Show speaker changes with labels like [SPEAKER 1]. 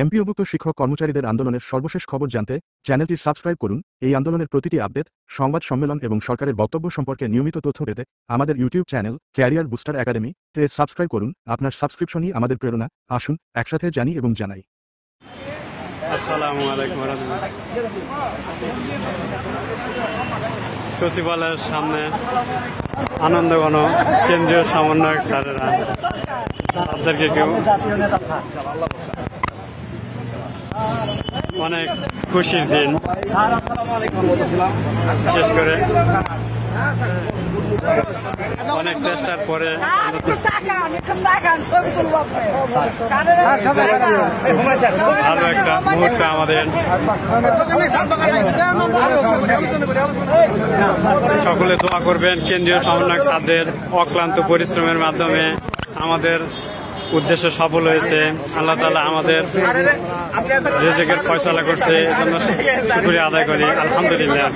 [SPEAKER 1] এমপিওভুক্ত শিক্ষক কর্মচারীদের আন্দোলনের সর্বশেষ খবর জানতে চ্যানেলটি সাবস্ক্রাইব করুন। এই আন্দোলনের প্রতিটি আপডেট, সংবাদ সম্মেলন এবং সরকারের বক্তব্য সম্পর্কে নিয়মিত তথ্য পেতে আমাদের YouTube channel career booster academy তে সাবস্ক্রাইব করুন। আপনার সাবস্ক্রিপশনই আমাদের প্রেরণা। আসুন একসাথে জানি এবং জানাই।
[SPEAKER 2] আসসালামু আলাইকুম রাহমাতুল্লাহ। সচিবালয়ের সামনে আনন্দঘন কেন্দ্রীয় সমন্বয়ক স্যারেরা তাদেরকে কেউ অনেক খুশির দিন, বিশেষ করে অনেক চেষ্টার পরে আরো একটা মুহূর্তে আমাদের সকলে দোয়া করবেন কেন্দ্রীয় সমন্বয়ক স্যারদের অক্লান্ত পরিশ্রমের মাধ্যমে আমাদের উদ্দেশ্য সফল হয়েছে। আল্লাহ তাআলা আমাদের রিজিকের ফয়সালা করছে, এজন্য শুকরিয়া আদায় করি। আলহামদুলিল্লাহ।